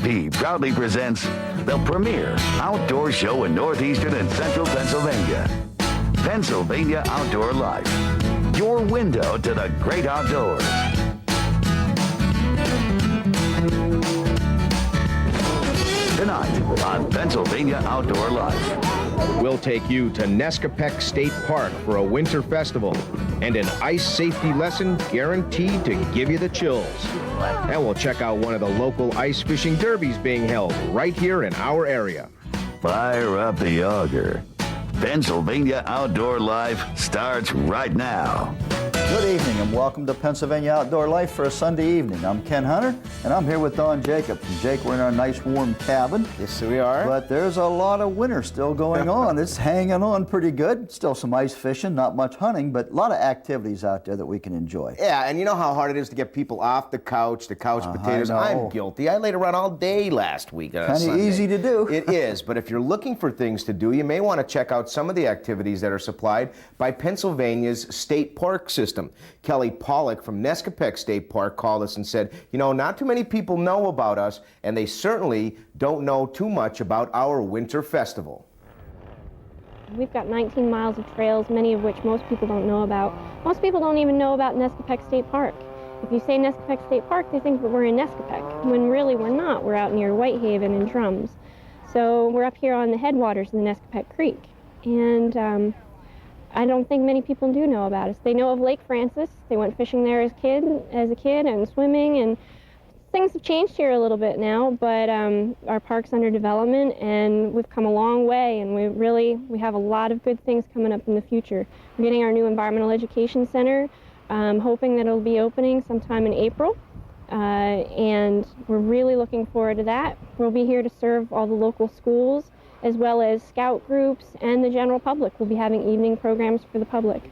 WTOP proudly presents the premier outdoor show in northeastern and central Pennsylvania. Pennsylvania Outdoor Life, your window to the great outdoors. Tonight on Pennsylvania Outdoor Life. We'll take you to Nescopec State Park for a winter festival and an ice safety lesson guaranteed to give you the chills. And we'll check out one of the local ice fishing derbies being held right here in our area. Fire up the auger. Pennsylvania Outdoor Life starts right now. Good evening and welcome to Pennsylvania Outdoor Life for a Sunday evening. I'm Ken Hunter and I'm here with Don Jacobs. And Jake, we're in our nice warm cabin. Yes, we are. But there's a lot of winter still going on. It's hanging on pretty good. Still some ice fishing, not much hunting, but a lot of activities out there that we can enjoy. Yeah, and you know how hard it is to get people off the couch potatoes. I'm guilty. I laid around all day last week on a Sunday. Kind of easy to do. It is, but if you're looking for things to do, you may want to check out some of the activities that are supplied by Pennsylvania's state park system. Kelly Pollock from Nescopec State Park called us and said, you know, not too many people know about us, and they certainly don't know too much about our winter festival. We've got 19 miles of trails, many of which most people don't know about. Most people don't even know about Nescopec State Park. If you say Nescopec State Park, they think that we're in Nescopec, when really we're not. We're out near Whitehaven and Drums. So we're up here on the headwaters of the Nescopec Creek. And I don't think many people do know about us. They know of Lake Francis. They went fishing there as a kid and swimming, and things have changed here a little bit now, but our park's under development and we've come a long way, and we have a lot of good things coming up in the future. We're getting our new environmental education center, hoping that it'll be opening sometime in April, and we're really looking forward to that. We'll be here to serve all the local schools, as well as scout groups and the general public. We'll be having evening programs for the public.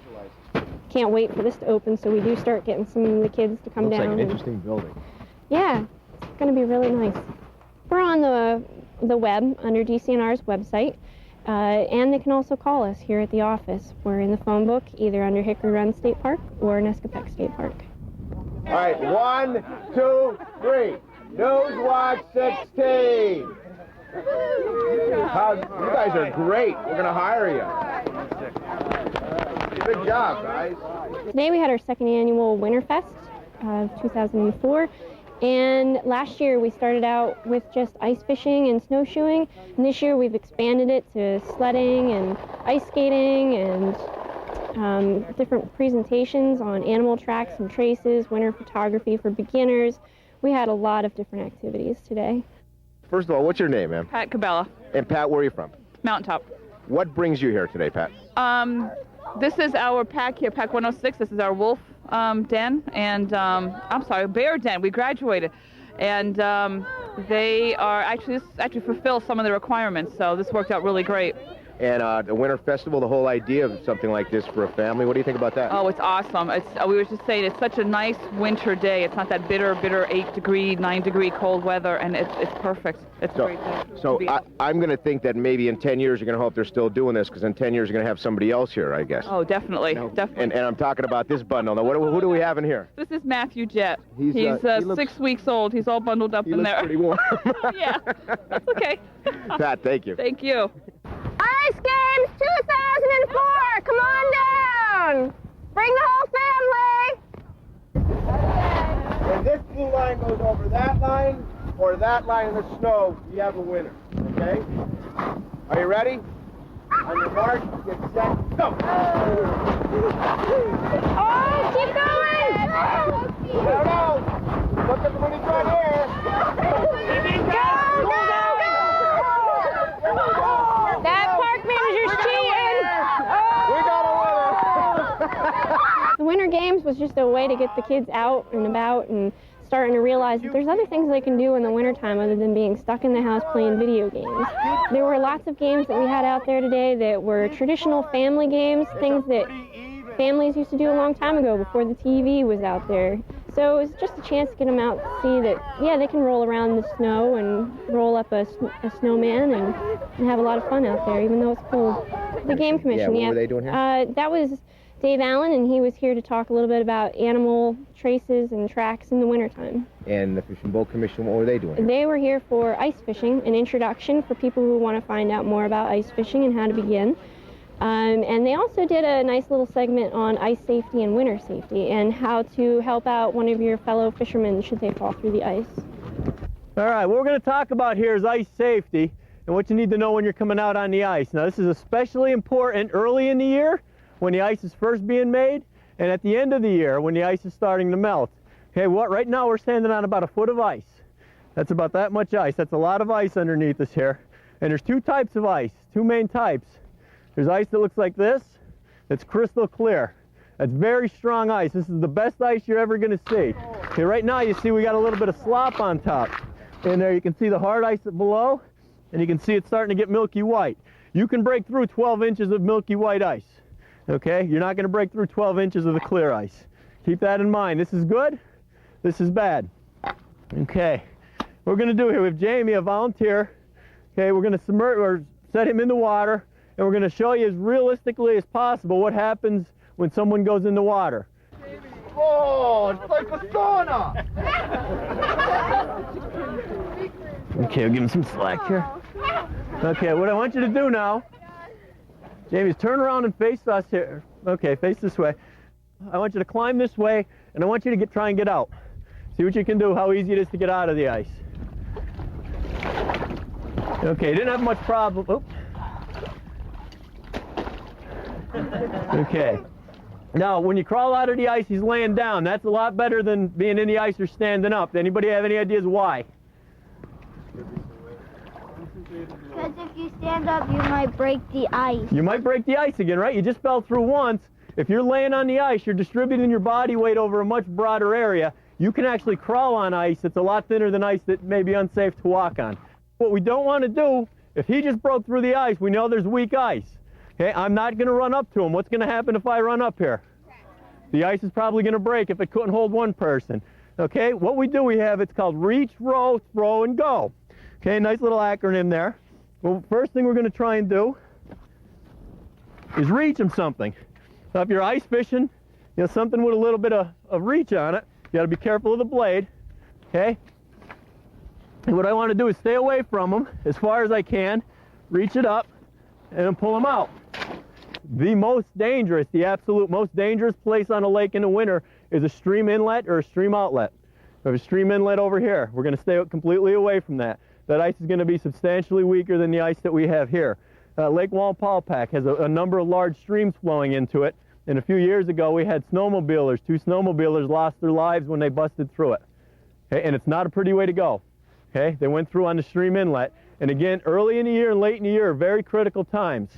Can't wait for this to open so we do start getting some of the kids to come down. Looks like an interesting building. Yeah, it's going to be really nice. We're on the web under DCNR's website, and they can also call us here at the office. We're in the phone book either under Hickory Run State Park or Nescopec State Park. All right, 1, 2, 3. News Watch 16. You guys are great. We're going to hire you. Good job, guys. Today we had our second annual Winterfest of 2004. And last year we started out with just ice fishing and snowshoeing. And this year we've expanded it to sledding and ice skating and different presentations on animal tracks and traces, winter photography for beginners. We had a lot of different activities today. First of all, what's your name, ma'am? Pat Cabela. And Pat, where are you from? Mountaintop. What brings you here today, Pat? This is our pack here, Pack 106. This is our wolf den, and bear den. We graduated, and they are actually fulfill some of the requirements. So this worked out really great. And the Winter Festival, the whole idea of something like this for a family, what do you think about that? Oh, it's awesome. We were just saying it's such a nice winter day. It's not that bitter 8-degree, 9-degree cold weather, and it's perfect. It's a great day. So I'm going to think that maybe in 10 years you're going to hope they're still doing this, because in 10 years you're going to have somebody else here, I guess. Oh, definitely. Definitely. And I'm talking about this bundle. Now, who do we have in here? This is Matthew Jett. He's he 6 weeks old. He's all bundled up in there. He looks pretty warm. Yeah, that's okay. Pat, thank you. Thank you. Ice Games 2004! Come on down! Bring the whole family! When this blue line goes over that line or that line in the snow, you have a winner, okay? Are you ready? On your mark, get set, go! Oh, keep going! No. Look at the money right here. Go, go, go! That park manager's cheating! We got a winner. The Winter Games was just a way to get the kids out and about and starting to realize that there's other things they can do in the wintertime other than being stuck in the house playing video games. There were lots of games that we had out there today that were traditional family games, things that families used to do a long time ago before the TV was out there. So it was just a chance to get them out to see that, yeah, they can roll around in the snow and roll up a snowman and have a lot of fun out there, even though it's cold. The Game Commission, yeah. What were they doing here? That was Dave Allen, and he was here to talk a little bit about animal traces and tracks in the wintertime. And the Fish and Boat Commission, what were they doing? They were here for ice fishing, an introduction for people who want to find out more about ice fishing and how to begin. And they also did a nice little segment on ice safety and winter safety and how to help out one of your fellow fishermen should they fall through the ice. All right, what we're going to talk about here is ice safety and what you need to know when you're coming out on the ice. Now, this is especially important early in the year when the ice is first being made and at the end of the year when the ice is starting to melt. Okay, right now we're standing on about a foot of ice. That's about that much ice. That's a lot of ice underneath us here. And there's two types of ice, two main types. There's ice that looks like this. It's crystal clear. That's very strong ice. This is the best ice you're ever going to see. Okay, right now you see we got a little bit of slop on top. And there you can see the hard ice below, and you can see it's starting to get milky white. You can break through 12 inches of milky white ice. Okay, you're not going to break through 12 inches of the clear ice. Keep that in mind. This is good, this is bad. Okay, what we're going to do here, we have Jamie, a volunteer. Okay, we're going to submerge or set him in the water, and we're going to show you as realistically as possible what happens when someone goes in the water. Oh, it's like a sauna! Okay, we'll give him some slack here. Okay, what I want you to do now, Jamie, is turn around and face us here. Okay, face this way. I want you to climb this way, and I want you to try and get out. See what you can do, how easy it is to get out of the ice. Okay, didn't have much problem. Oops. Okay. Now, when you crawl out of the ice, he's laying down. That's a lot better than being in the ice or standing up. Anybody have any ideas why? Because if you stand up, you might break the ice. You might break the ice again, right? You just fell through once. If you're laying on the ice, you're distributing your body weight over a much broader area. You can actually crawl on ice. It's a lot thinner than ice that may be unsafe to walk on. What we don't want to do, if he just broke through the ice, we know there's weak ice. Okay, I'm not going to run up to him. What's going to happen if I run up here? The ice is probably going to break if it couldn't hold one person. Okay, what we do, we have, it's called reach, row, throw, and go. Okay, nice little acronym there. Well, first thing we're going to try and do is reach him something. So if you're ice fishing, you know, something with a little bit of reach on it, you got to be careful of the blade. Okay, and what I want to do is stay away from him as far as I can, reach it up, and then pull him out. The most dangerous, the absolute most dangerous place on a lake in the winter is a stream inlet or a stream outlet. We have a stream inlet over here. We're going to stay completely away from that. That ice is going to be substantially weaker than the ice that we have here. Lake Wallenpaupack has a number of large streams flowing into it, and a few years ago we had snowmobilers. 2 snowmobilers lost their lives when they busted through it. Okay? And it's not a pretty way to go. Okay? They went through on the stream inlet. And again, early in the year and late in the year are very critical times.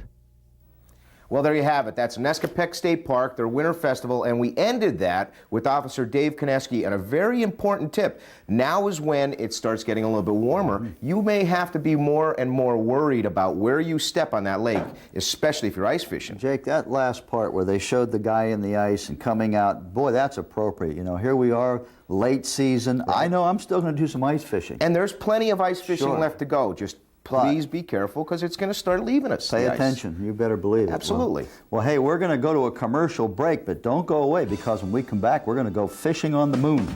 Well, there you have it. That's Nescopec State Park, their winter festival, and we ended that with Officer Dave Koneski and a very important tip. Now is when it starts getting a little bit warmer. You may have to be more and more worried about where you step on that lake, especially if you're ice fishing. Jake, that last part where they showed the guy in the ice and coming out, boy, that's appropriate. You know, here we are, late season. Right. I know I'm still going to do some ice fishing. And there's plenty of ice fishing Sure. left to go. Just please be careful because it's going to start leaving us. Pay attention. You better believe it. Absolutely. Well, hey, we're going to go to a commercial break, but don't go away because when we come back, we're going to go fishing on the moon.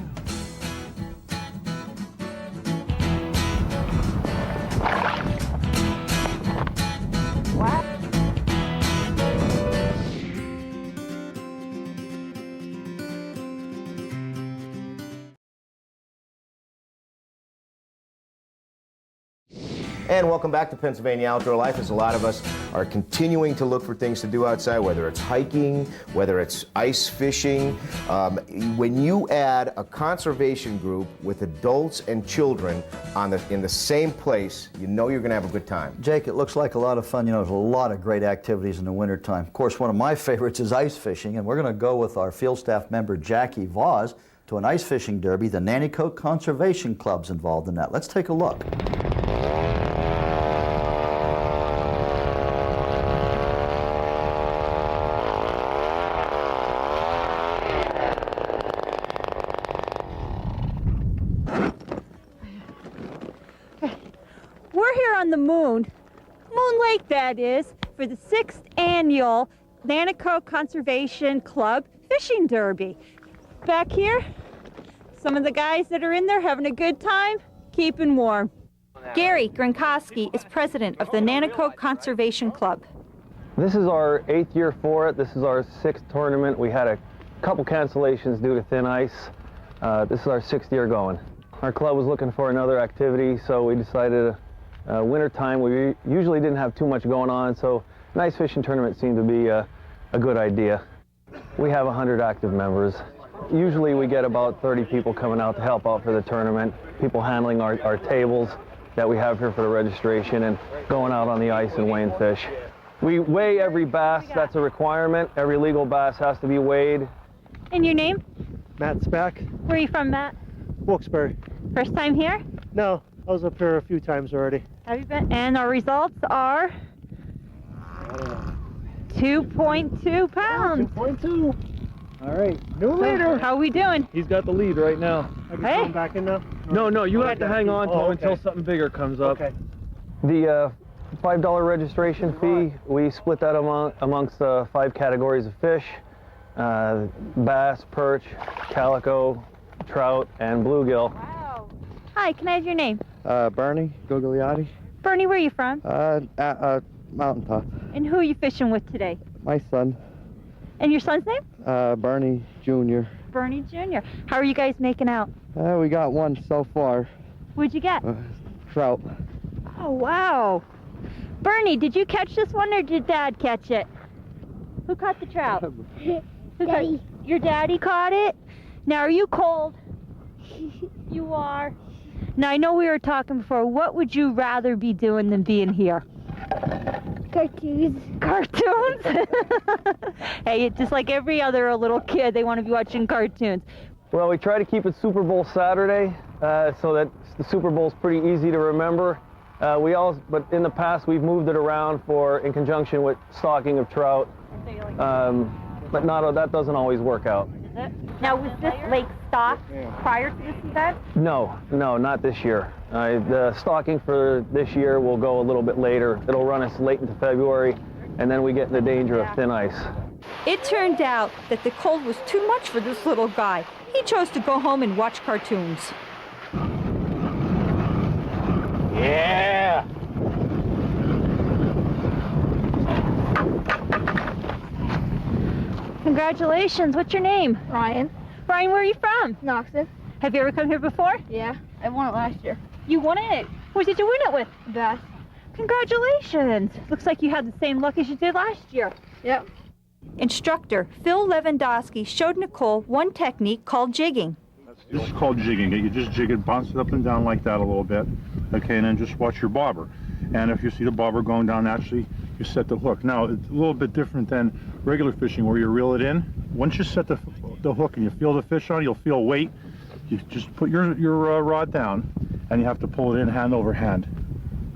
And welcome back to Pennsylvania Outdoor Life, as a lot of us are continuing to look for things to do outside, whether it's hiking, whether it's ice fishing. When you add a conservation group with adults and children in the same place, you know you're going to have a good time. Jake, it looks like a lot of fun. You know, there's a lot of great activities in the wintertime. Of course, one of my favorites is ice fishing, and we're going to go with our field staff member, Jackie Voss, to an ice fishing derby. The Nanticoke Conservation Club's involved in that. Let's take a look. We're here on the Moon Lake, that is, for the 6th annual Nanticoke Conservation Club Fishing Derby. Back here, some of the guys that are in there having a good time, keeping warm. Gary Gronkowski is president of the Nanticoke Conservation Club. This is our 8th year for it. This is our 6th tournament. We had a couple cancellations due to thin ice. This is our 6th year going. Our club was looking for another activity, so we decided winter time, we usually didn't have too much going on, so an ice fishing tournament seemed to be a good idea. We have 100 active members. Usually we get about 30 people coming out to help out for the tournament, people handling our tables that we have here for the registration and going out on the ice and weighing fish. We weigh every bass, that's a requirement. Every legal bass has to be weighed. And your name? Matt Spack, Where are you from, Matt? Wilkes-Barre. First time here? No, I was up here a few times already. Have you been? And our results are 2.2 pounds. 2.2. All right, new So, leader. how are we doing? He's got the lead right now. I can Hey. come back in now? No, you have to hang on to Oh, him until okay. something bigger comes up. Okay. The $5 registration fee, we split that amongst 5 categories of fish: bass, perch, calico, trout, and bluegill. Wow. Hi, can I have your name? Bernie Gogliati, Bernie, where are you from? Mountaintop. And who are you fishing with today? My son, And your son's name? Bernie Jr. Bernie Jr. How are you guys making out? We got one so far, What'd you get? trout. Oh, wow. Bernie, did you catch this one or did Dad catch it? Who caught the trout? Daddy. Your daddy caught it? Now, are you cold? You are. Now, I know we were talking before. What would you rather be doing than being here? Cartoons. Cartoons? Hey, it's just like every other little kid, they want to be watching cartoons. Well, we try to keep it Super Bowl Saturday so that the Super Bowl's pretty easy to remember. But in the past, we've moved it around in conjunction with stocking of trout. But that doesn't always work out. Now, was this lake stocked prior to this event? No, not this year. The stocking for this year will go a little bit later. It'll run us late into February, and then we get in the danger of thin ice. It turned out that the cold was too much for this little guy. He chose to go home and watch cartoons. Yeah! Congratulations. What's your name? Ryan. Ryan, where are you from? Noxon. Have you ever come here before? Yeah, I won it last year. You won it. Who did you win it with? Bass. Congratulations. Looks like you had the same luck as you did last year. Yep. Instructor Phil Lewandowski showed Nicole one technique called jigging. This is called jigging. You just jig it, bounce it up and down like that a little bit. Okay, and then just watch your bobber. And if you see the bobber going down naturally, you set the hook. Now, it's a little bit different than regular fishing where you reel it in. Once you set the hook and you feel the fish on, you'll feel weight. You just put your rod down and you have to pull it in hand over hand.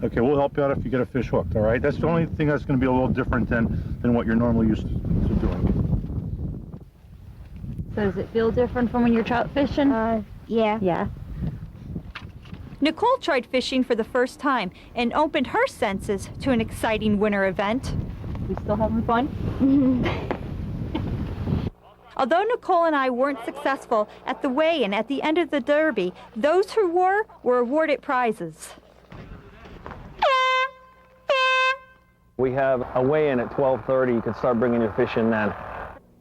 Okay, we'll help you out if you get a fish hooked, all right? That's the only thing that's going to be a little different than what you're normally used to doing. So does it feel different from when you're trout fishing? Yeah. Yeah. Nicole tried fishing for the first time and opened her senses to an exciting winter event. We still having fun? Although Nicole and I weren't successful at the weigh-in at the end of the derby, those who were awarded prizes. We have a weigh-in at 12:30. You can start bringing your fish in then.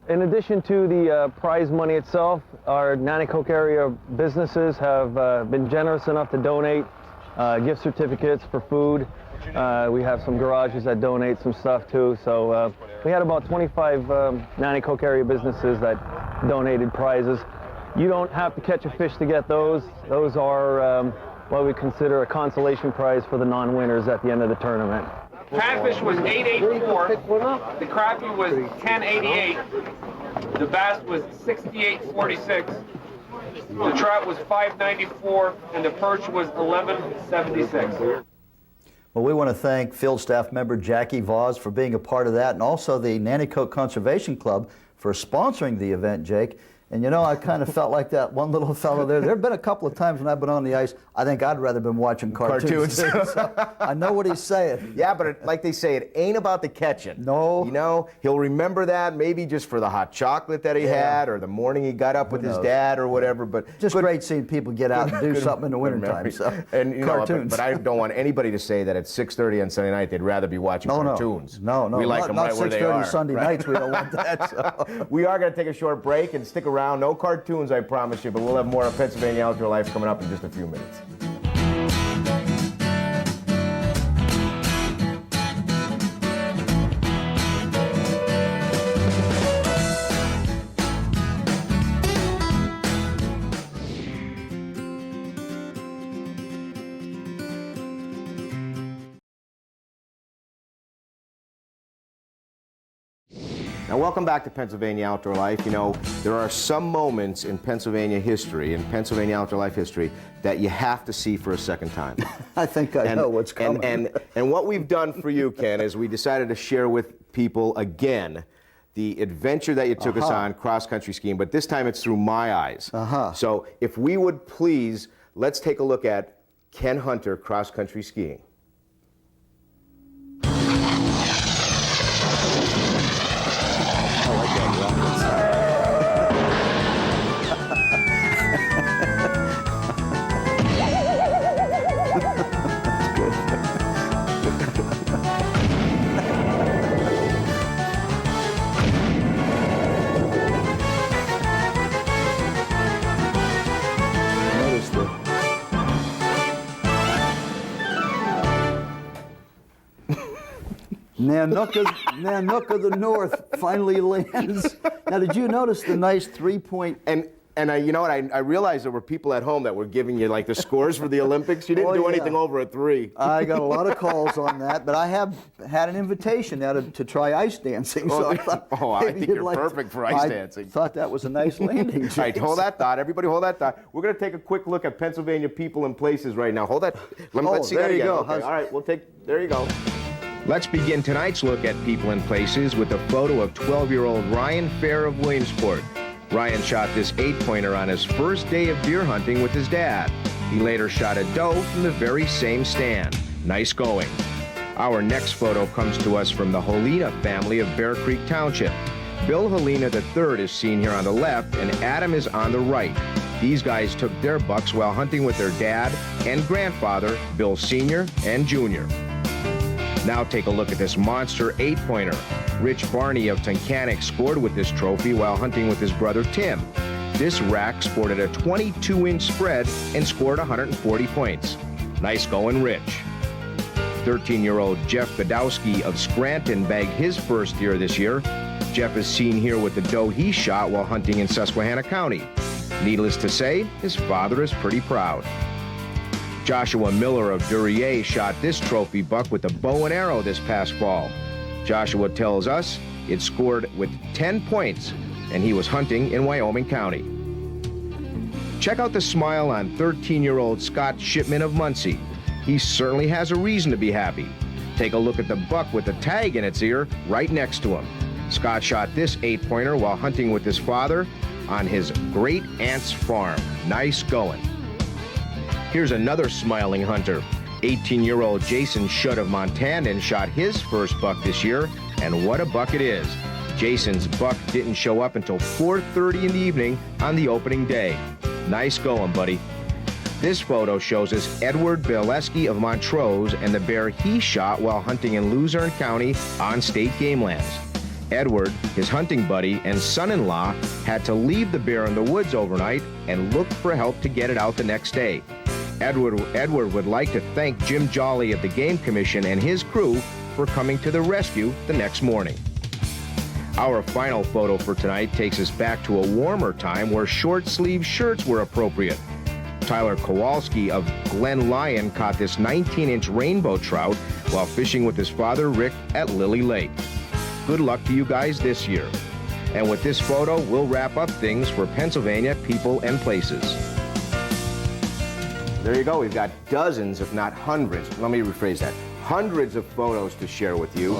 In addition to the prize money itself, our Nanticoke area businesses have been generous enough to donate gift certificates for food. We have some garages that donate some stuff too. So we had about 25 Nanticoke area businesses that donated prizes. You don't have to catch a fish to get those. Those are what we consider a consolation prize for the non-winners at the end of the tournament. Catfish was 884, the crappie was 1088, the bass was 6846, the trout was 594, and the perch was 1176. Well, we want to thank field staff member Jackie Voss for being a part of that, and also the Nanticoke Conservation Club for sponsoring the event, Jake. And you know, I kind of felt like that one little fellow there. There have been a couple of times when I've been on the ice, I think I'd rather been watching cartoons. So I know what he's saying. Yeah, but like they say, it ain't about the catching. No. You know, he'll remember that maybe just for the hot chocolate that he had, or the morning he got up with his dad or whatever. But just great seeing people get out and do something in the wintertime. So, and you cartoons. Know, but I don't want anybody to say that at 6:30 on Sunday night they'd rather be watching cartoons. No, we like them right where they are. Not 6:30 Sunday nights. We don't want that. So. We are going to take a short break and stick around. No cartoons, I promise you, but we'll have more of Pennsylvania Outdoor Life coming up in just a few minutes. Now, welcome back to Pennsylvania Outdoor Life. You know, there are some moments in Pennsylvania history, in Pennsylvania Outdoor Life history, that you have to see for a second time. I think I know what's coming. And what we've done for you, Ken, is we decided to share with people again the adventure that you took us on cross-country skiing, but this time it's through my eyes. So if we would please, let's take a look at Ken Hunter cross-country skiing. Nanook of the North finally lands. Now, did you notice the nice 3-point? And you know what? I realized there were people at home that were giving you like the scores for the Olympics. You didn't do anything over a 3. I got a lot of calls on that, but I have had an invitation now to try ice dancing. So I thought, I think you're perfect for ice dancing. I thought that was a nice landing. All right, hold that thought. Everybody hold that thought. We're going to take a quick look at Pennsylvania people and places right now. Hold that. Let's see that again. Go. Okay. All right, there you go. Let's begin tonight's look at people and places with a photo of 12-year-old Ryan Fair of Williamsport. Ryan shot this 8-pointer on his first day of deer hunting with his dad. He later shot a doe from the very same stand. Nice going. Our next photo comes to us from the Helena family of Bear Creek Township. Bill Helena III is seen here on the left, and Adam is on the right. These guys took their bucks while hunting with their dad and grandfather, Bill Sr. and Jr. Now take a look at this monster 8-pointer. Rich Barney of Tunkhannock scored with this trophy while hunting with his brother Tim. This rack sported a 22-inch spread and scored 140 points. Nice going, Rich. 13-year-old Jeff Badowski of Scranton bagged his first deer this year. Jeff is seen here with the doe he shot while hunting in Susquehanna County. Needless to say, his father is pretty proud. Joshua Miller of Duryea shot this trophy buck with a bow and arrow this past fall. Joshua tells us it scored with 10 points, and he was hunting in Wyoming County. Check out the smile on 13-year-old Scott Shipman of Muncie. He certainly has a reason to be happy. Take a look at the buck with the tag in its ear right next to him. Scott shot this 8-pointer while hunting with his father on his great aunt's farm. Nice going. Here's another smiling hunter. 18-year-old Jason Shutt of Montana shot his first buck this year, and what a buck it is. Jason's buck didn't show up until 4:30 in the evening on the opening day. Nice going, buddy. This photo shows us Edward Bileski of Montrose and the bear he shot while hunting in Luzerne County on state game lands. Edward, his hunting buddy, and son-in-law had to leave the bear in the woods overnight and look for help to get it out the next day. Edward would like to thank Jim Jolly of the Game Commission and his crew for coming to the rescue the next morning. Our final photo for tonight takes us back to a warmer time where short-sleeve shirts were appropriate. Tyler Kowalski of Glen Lyon caught this 19-inch rainbow trout while fishing with his father Rick at Lily Lake. Good luck to you guys this year. And with this photo, we'll wrap up things for Pennsylvania people and places. There you go. We've got dozens, if not hundreds. Let me rephrase that. Hundreds of photos to share with you.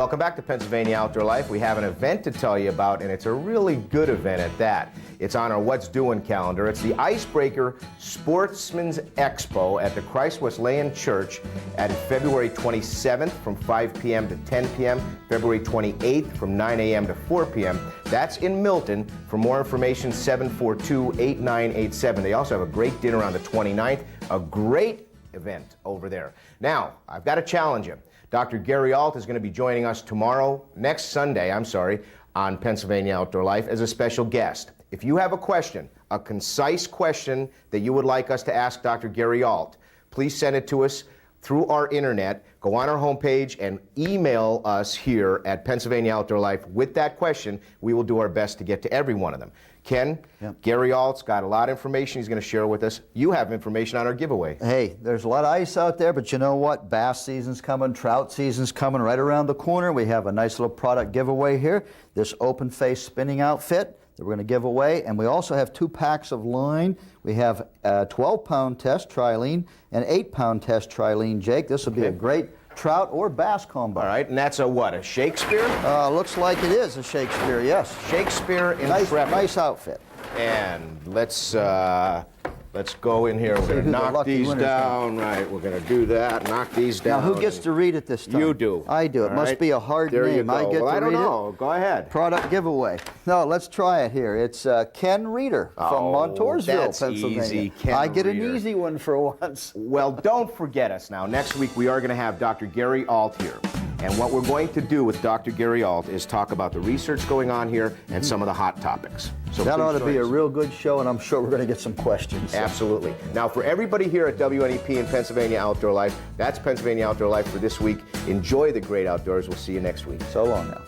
Welcome back to Pennsylvania Outdoor Life. We have an event to tell you about, and it's a really good event at that. It's on our What's Doing calendar. It's the Icebreaker Sportsman's Expo at the Christ Wesleyan Church at February 27th from 5 p.m. to 10 p.m., February 28th from 9 a.m. to 4 p.m. That's in Milton. For more information, 742-8987. They also have a great dinner on the 29th, a great event over there. Now, I've got to challenge you. Dr. Gary Alt is going to be joining us next Sunday, on Pennsylvania Outdoor Life as a special guest. If you have a question, a concise question that you would like us to ask Dr. Gary Alt, please send it to us through our internet. Go on our homepage and email us here at Pennsylvania Outdoor Life with that question. We will do our best to get to every one of them. Ken, Gary Alt's got a lot of information he's going to share with us. You have information on our giveaway. Hey, there's a lot of ice out there, but you know what? Bass season's coming, trout season's coming right around the corner. We have a nice little product giveaway here. This open face spinning outfit that we're going to give away, and we also have 2 packs of line. We have a 12-pound test trilene and 8-pound test trilene, Jake. This will be a great trout or bass combo. All right, and that's a Shakespeare? Looks like it is a Shakespeare, yes. Shakespeare in nice outfit. And let's go in here. We're going to knock these down. Right, we're going to do that. Knock these down. Now, who gets to read it this time? You do. I do. It must be a hard name. You go. I get to I don't read know. it. Go ahead. Product giveaway. No, let's try it here. It's Ken Reeder from Montoursville, Pennsylvania. Easy. Ken I get Reeder. an easy one for once. Well, don't forget us now. Next week we are going to have Dr. Gary Alt here. And what we're going to do with Dr. Gary Alt is talk about the research going on here and some of the hot topics. So that ought to be a real good show, and I'm sure we're going to get some questions. Absolutely. Now, for everybody here at WNEP and Pennsylvania Outdoor Life, that's Pennsylvania Outdoor Life for this week. Enjoy the great outdoors. We'll see you next week. So long now.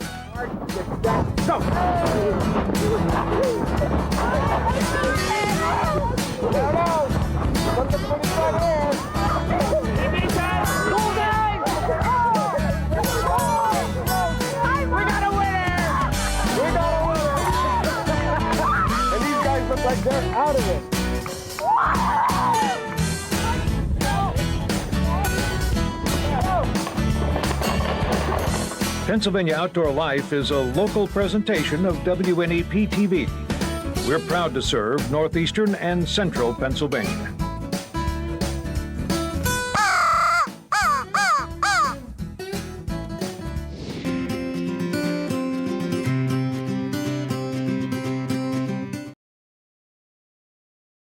Look like they're out of it. Pennsylvania Outdoor Life is a local presentation of WNEP TV. We're proud to serve northeastern and central Pennsylvania.